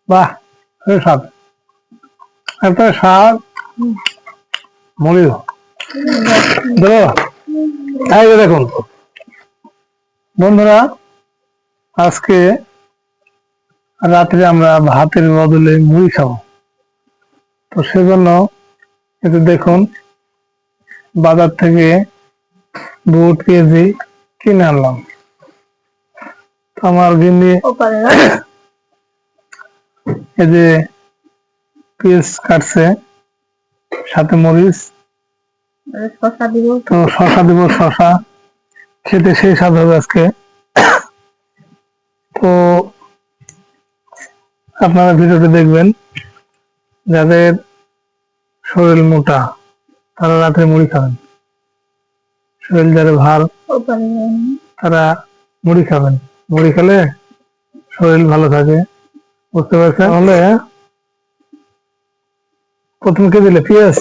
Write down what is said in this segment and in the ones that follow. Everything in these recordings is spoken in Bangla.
বাহ, স্বাদ, একটা স্বাদ। মুড়ি দেখুন বন্ধুরা, আজকে রাত্রে আমরা ভাতের বদলে মুড়ি খাবো। তো সেজন্য একটু দেখুন, বাজার থেকে বুট কেজি কিনে আনলাম। আমার গিন্নি এই যে পিস কাটছে, সাথে মরিচ, তো শশা দিব। শশা খেতে সেই স্বাদ হবে আজকে। তো আপনারা ভিডিওটি দেখবেন, যাদের শরীর মোটা তারা রাতে মুড়ি খাবেন, শরীর যাদের ভার তারা মুড়ি খাবেন। মুড়ি খেলে শরীর ভালো থাকে, বুঝতে পারছেন? তাহলে প্রথমে কে দিলে? পেঁয়াজ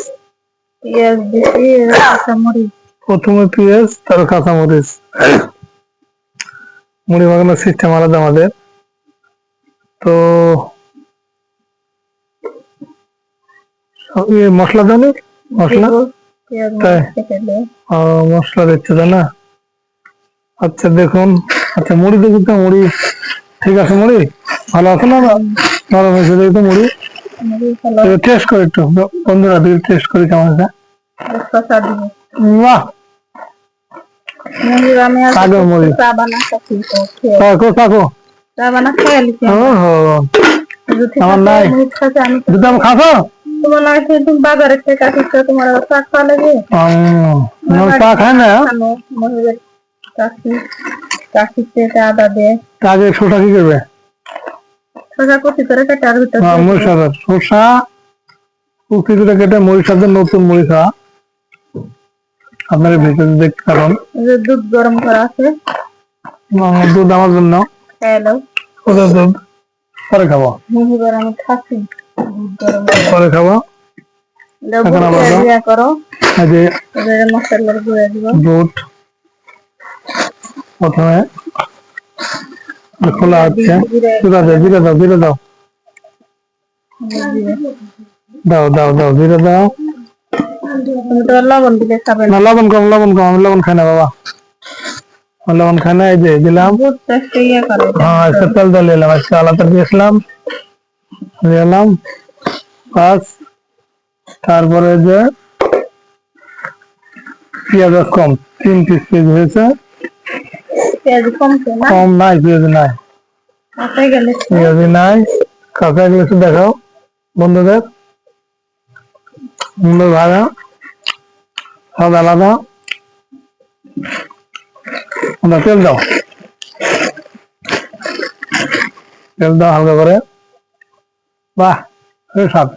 প্রথমে পেঁয়াজ, তারপর কাঁচামরিচ। মুড়ি মাখানোর সিস্টেম আলাদা আমাদের। তো মশলা দেন, মশলা তাই মশলা দিচ্ছে তাই না? আচ্ছা দেখুন, আচ্ছা মুড়ি দেখি তো, মুড়ি ঠিক আছে, মুড়ি ভালো আছে না? নরম হয়েছে দেখি তো মুড়ি, টেস্ট করে একটু বন্ধুরা, দিকে টেস্ট করি কেমন আছে। বাহ, কাগো মুড়ি, কাকো আমার নাই, যদি আমি খাবো বাজারে তোমার চা খাওয়া লাগে, চা খায় না। আদা দিয়ে আগে শসা কি করবে? শসা কুচি করে কেটে আর শসা কুচি করে কেটে মরিচ সাথে নতুন মুড়ি খাওয়া আপনারা ভিডিওতে দেখতে পারেন। দুধ গরম করা আছে, দুধ আমার জন্য, ওদের দুধ পরে খাবো, আমি খাচ্ছি পরে খাবো। বুট প্রথমে খোলা হচ্ছে, জিরে দাও, জিরে দাও, দাও দাও দাও, জিরে দাও। লবণ দিলে খাবেন না, লবণ কম, লবণ কম, আমি লবণ খাই না বাবা, লবণ খাই না। এই যে দিলাম, হ্যাঁ আজকে তেল দিয়ে নিলাম, আজকে আলাদা দিয়েছিলাম, দিলাম পাঁচ। তারপরে যে পেঁয়াজ কম, 3 পিস পেঁয়াজ হয়েছে, কম নাই, পেঁয়াজ নাই, পেঁয়াজ নাই, কাঁচা গেলে দেখাও বন্ধুদের, সুন্দর ভাড়া সব আলাদা। তেল দাও, তেল দাও হালকা করে। বাহ, স্বাদ,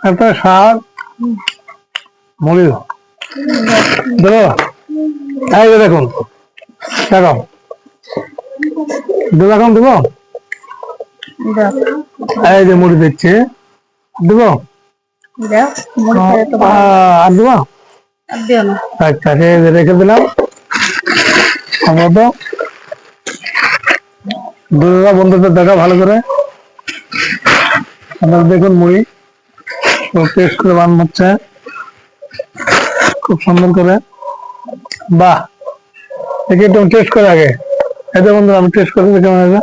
একটা স্বাদ। মুড়ি এই যে দেখুন, দেখাও দেখাও, দেবো এই যে মুড়ি দিচ্ছে, দেবো আর দেবো। আচ্ছা রেখে দিলাম। আমরা তো বন্ধুদের দেখা ভালো করে, আপনারা দেখুন মুড়ি টেস্ট করে বানানো হচ্ছে খুব সুন্দর করে। বাহ, দেখি একটু টেস্ট করে আগে, এই যে বন্ধুরা আমি টেস্ট করে কেমন আছে।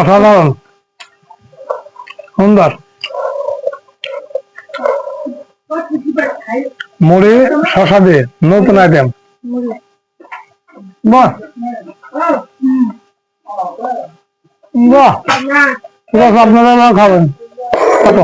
অসাধারণ সুন্দর মুড়ি শসা দিয়ে, নতুন আইটেম। বাহ বাহ, আপনারা খাবেন কত